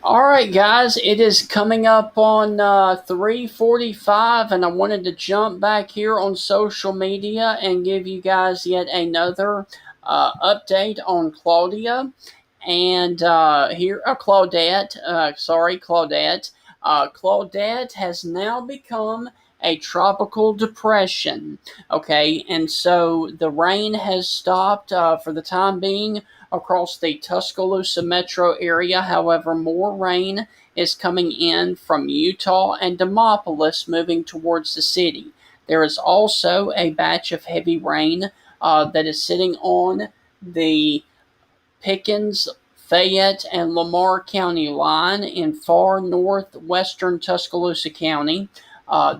All right, guys, it is coming up on 3:45, and I wanted to jump back here on social media and give you guys yet another update on Claudia and Claudette. Claudette. Claudette has now become a tropical depression. Okay, and so the rain has stopped for the time being across the Tuscaloosa metro area. However, more rain is coming in from Utah and Demopolis moving towards the city. There is also a batch of heavy rain that is sitting on the Pickens, Fayette, and Lamar County line in far northwestern Tuscaloosa County.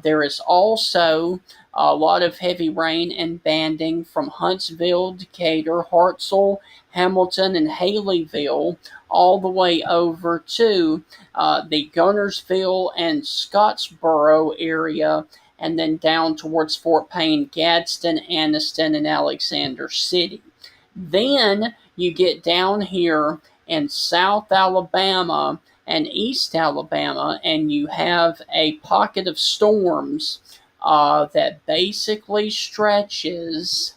There is also a lot of heavy rain and banding from Huntsville, Decatur, Hartselle, Hamilton, and Haleyville, all the way over to the Gunnersville and Scottsboro area, and then down towards Fort Payne, Gadsden, Anniston, and Alexander City. Then you get down here in South Alabama and East Alabama, and you have a pocket of storms that basically stretches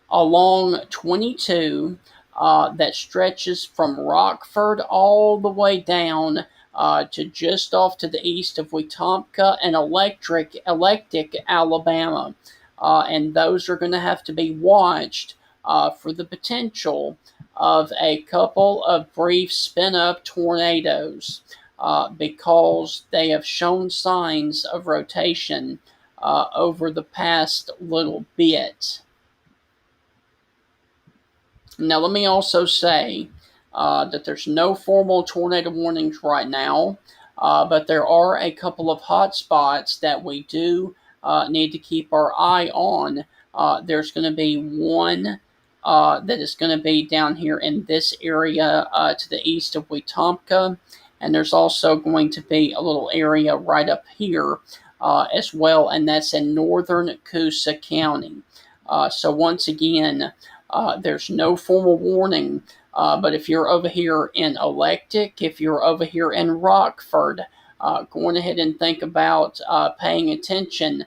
along 22 that stretches from Rockford all the way down to just off to the east of Wetumpka and Electric, Alabama. And those are going to have to be watched for the potential of a couple of brief spin up tornadoes because they have shown signs of rotation over the past little bit. Now, let me also say that there's no formal tornado warnings right now, but there are a couple of hot spots that we do need to keep our eye on. There's going to be one that is going to be down here in this area to the east of Wetumpka, and there's also going to be a little area right up here as well, and that's in northern Coosa County. So once again, there's no formal warning, but if you're over here in Electric, if you're over here in Rockford, go on ahead and think about paying attention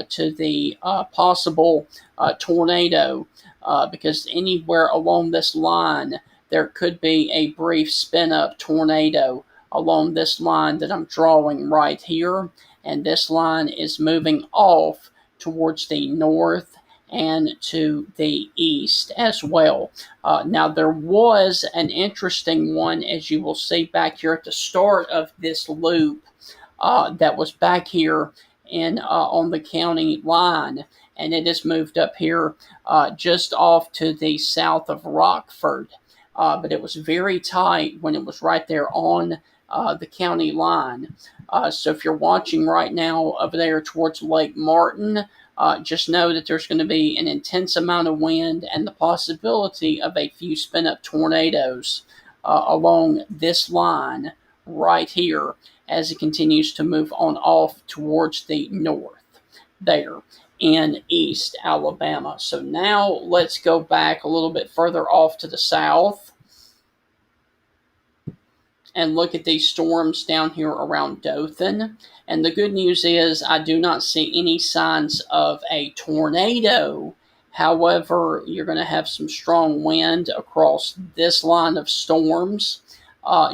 to the possible tornado, because anywhere along this line, there could be a brief spin up tornado along this line that I'm drawing right here, and this line is moving off towards the north and to the east as well. Now, there was an interesting one, as you will see back here at the start of this loop, that was back here in on the county line, and it has moved up here just off to the south of Rockford. But it was very tight when it was right there on the county line. So if you're watching right now over there towards Lake Martin, just know that there's going to be an intense amount of wind and the possibility of a few spin up tornadoes along this line right here as it continues to move on off towards the north there in East Alabama. So now let's go back a little bit further off to the south and look at these storms down here around Dothan. And the good news is I do not see any signs of a tornado. However, you're going to have some strong wind across this line of storms.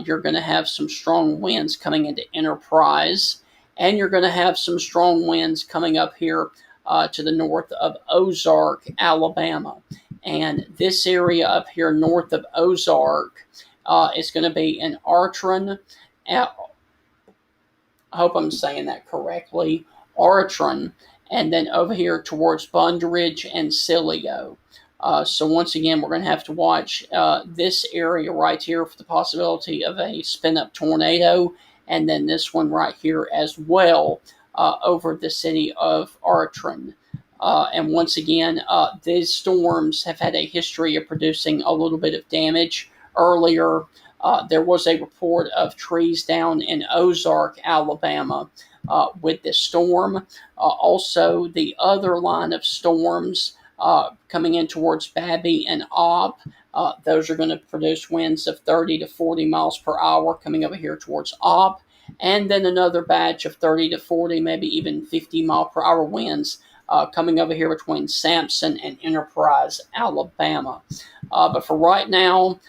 You're going to have some strong winds coming into Enterprise, and you're going to have some strong winds coming up here to the north of Ozark, Alabama. And this area up here north of Ozark is going to be in Artron. I hope I'm saying that correctly. Artron. And then over here towards Bundridge and Silio. So once again, we're going to have to watch this area right here for the possibility of a spin-up tornado. And then this one right here as well over the city of Artron. And once again, these storms have had a history of producing a little bit of damage. Earlier, there was a report of trees down in Ozark, Alabama, with this storm. Also, the other line of storms coming in towards Babby and Ob. Those are going to produce winds of 30 to 40 miles per hour coming over here towards Ob. And then another batch of 30 to 40, maybe even 50 mile per hour winds coming over here between Sampson and Enterprise, Alabama. But for right now,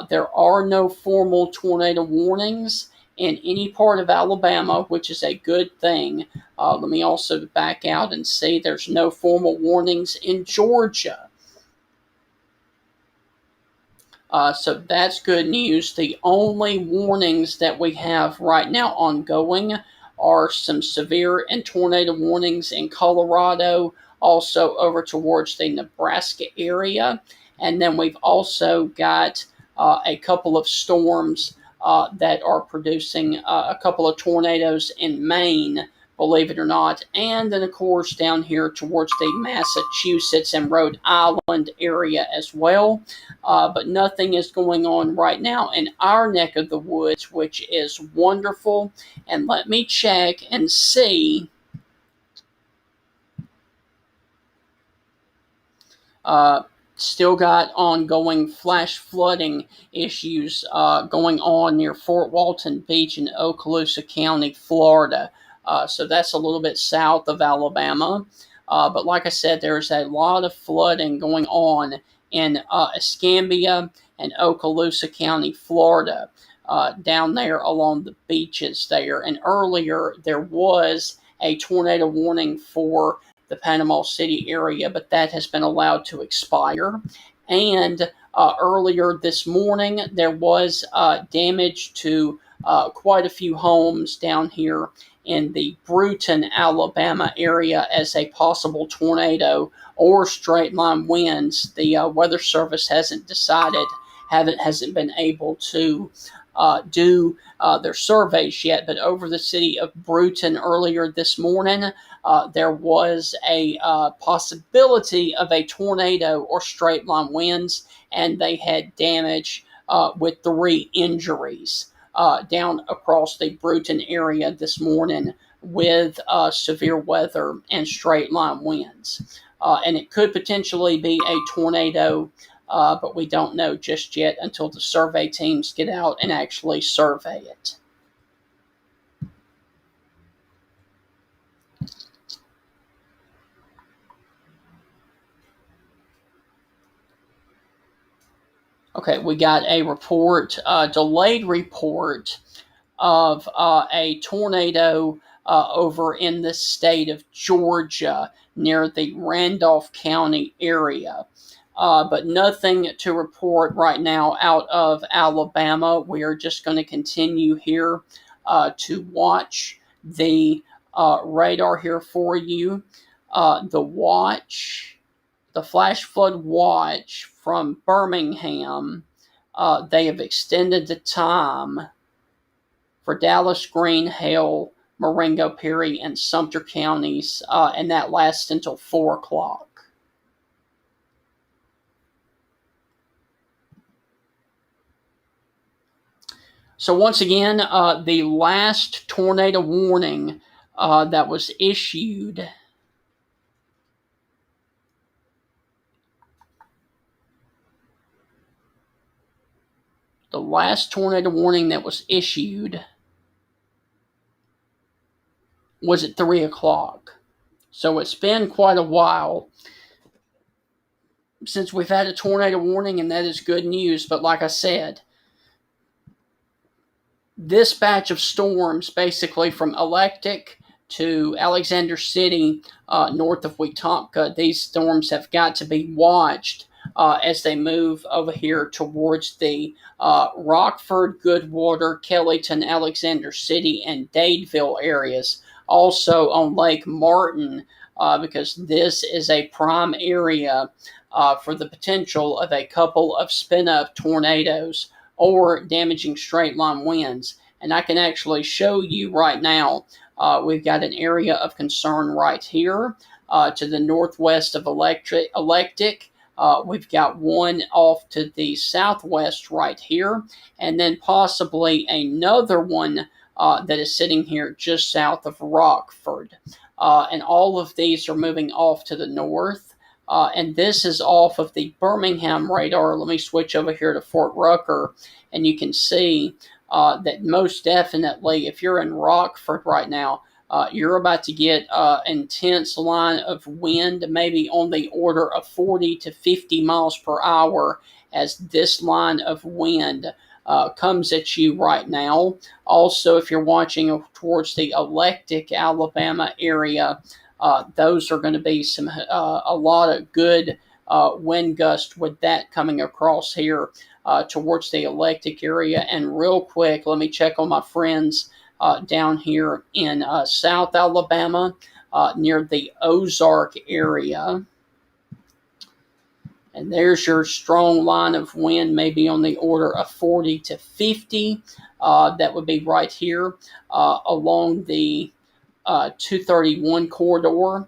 there are no formal tornado warnings in any part of Alabama, which is a good thing. Let me also back out and see there's no formal warnings in Georgia. So that's good news. The only warnings that we have right now ongoing are some severe and tornado warnings in Colorado, also over towards the Nebraska area. And then we've also got a couple of storms that are producing a couple of tornadoes in Maine, believe it or not. And then, of course, down here towards the Massachusetts and Rhode Island area as well. But nothing is going on right now in our neck of the woods, which is wonderful. And let me check and see. Still got ongoing flash flooding issues going on near Fort Walton Beach in Okaloosa County, Florida. So that's a little bit south of Alabama. But like I said, there's a lot of flooding going on in Escambia and Okaloosa County, Florida, down there along the beaches there. And earlier there was a tornado warning for the Panama City area, but that has been allowed to expire. And earlier this morning, there was damage to quite a few homes down here in the Brewton, Alabama area as a possible tornado or straight line winds. The Weather Service hasn't decided, hasn't been able to do their surveys yet, but over the city of Brewton earlier this morning, there was a possibility of a tornado or straight line winds, and they had damage with 3 injuries down across the Brewton area this morning with severe weather and straight line winds. And it could potentially be a tornado, but we don't know just yet until the survey teams get out and actually survey it. Okay, we got a report, delayed report of a tornado over in the state of Georgia near the Randolph County area. But nothing to report right now out of Alabama. We are just going to continue here to watch the radar here for you. The flash flood watch from Birmingham, they have extended the time for Dallas, Greene, Hale, Marengo, Perry, and Sumter counties, and that lasts until 4 o'clock. So once again, the last tornado warning that was issued was at 3 o'clock. So it's been quite a while since we've had a tornado warning, and that is good news. But like I said, this batch of storms, basically from Electric to Alexander City, north of Wetumpka, these storms have got to be watched as they move over here towards the Rockford, Goodwater, Kellyton, Alexander City, and Dadeville areas. Also on Lake Martin, because this is a prime area for the potential of a couple of spin-up tornadoes or damaging straight line winds. And I can actually show you right now, we've got an area of concern right here to the northwest of Electric. We've got one off to the southwest right here, and then possibly another one that is sitting here just south of Rockford. And all of these are moving off to the north. and this is off of the Birmingham radar. Let me switch over here to Fort Rucker, and you can see that most definitely, if you're in Rockford right now, you're about to get intense line of wind, maybe on the order of 40 to 50 miles per hour, as this line of wind comes at you right now. Also, if you're watching towards the Electric, Alabama area, those are going to be a lot of good wind gust with that coming across here towards the Electric area. And real quick, let me check on my friends down here in South Alabama near the Ozark area. And there's your strong line of wind, maybe on the order of 40 to 50. That would be right here along the 231 corridor,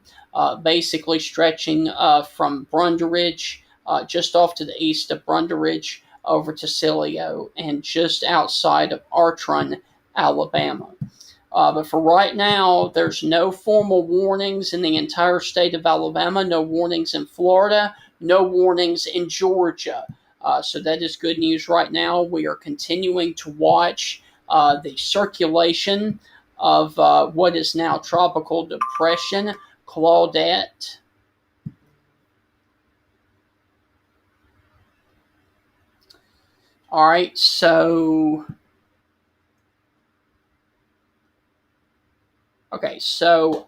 basically stretching from Brundage, just off to the east of Brundage, over to Cilio, and just outside of Artron, Alabama. But for right now, there's no formal warnings in the entire state of Alabama, no warnings in Florida, no warnings in Georgia. So that is good news right now. We are continuing to watch the circulation of what is now Tropical Depression Claudette. All right, so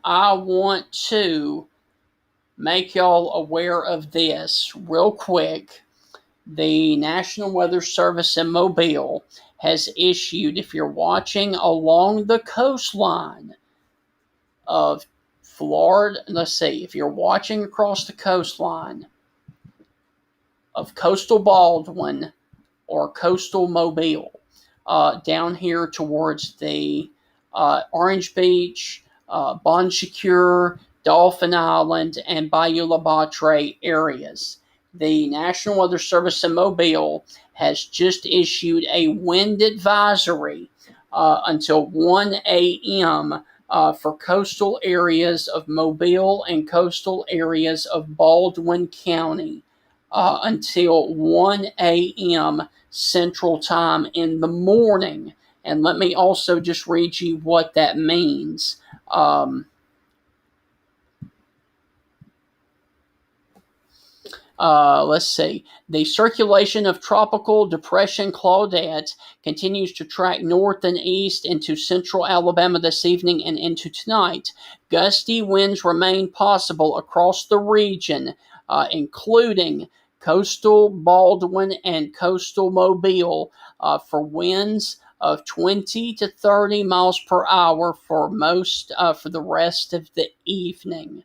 I want to make y'all aware of this real quick. The National Weather Service in Mobile has issued, if you're watching along the coastline of Florida, let's see, if you're watching across the coastline of coastal Baldwin or coastal Mobile, down here towards the Orange Beach, Bon Secours, Dauphin Island, and Bayou La Batre areas, the National Weather Service in Mobile has just issued a wind advisory until 1 a.m. For coastal areas of Mobile and coastal areas of Baldwin County until 1 a.m. Central Time in the morning. And let me also just read you what that means. Let's see. The circulation of Tropical Depression Claudette continues to track north and east into central Alabama this evening and into tonight. Gusty winds remain possible across the region, including coastal Baldwin and coastal Mobile, for winds of 20 to 30 miles per hour for the rest of the evening.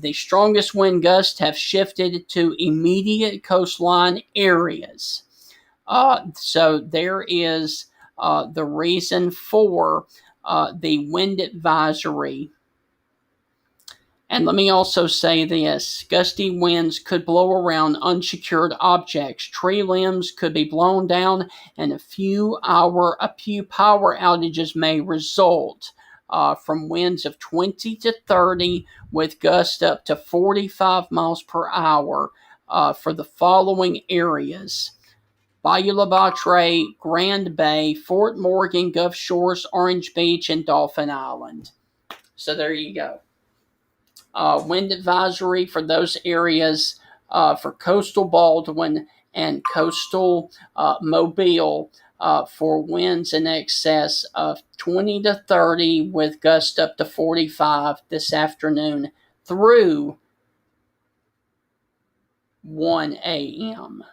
The strongest wind gusts have shifted to immediate coastline areas. So there is the reason for the wind advisory. And let me also say this. Gusty winds could blow around unsecured objects. Tree limbs could be blown down, and a few power outages may result. From winds of 20 to 30 with gusts up to 45 miles per hour for the following areas: Bayou La Batre, Grand Bay, Fort Morgan, Gulf Shores, Orange Beach, and Dauphin Island. So there you go. Wind advisory for those areas for coastal Baldwin and coastal Mobile for winds in excess of 20 to 30 with gusts up to 45 this afternoon through 1 a.m.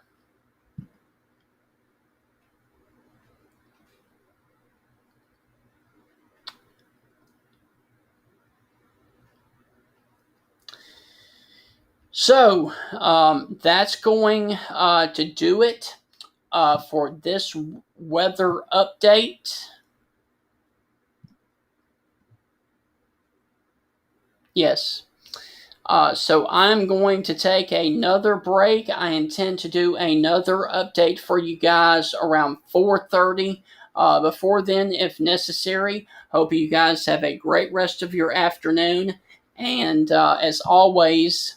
So that's going to do it for this weather update. Yes. So I'm going to take another break. I intend to do another update for you guys around 4:30. Before then, if necessary, hope you guys have a great rest of your afternoon. And as always,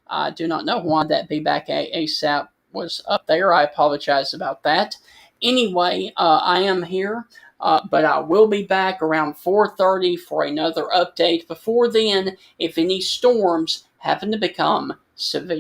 I do not know why that Be Back ASAP was up there. I apologize about that. Anyway, I am here, but I will be back around 4:30 for another update. Before then, if any storms happen to become severe.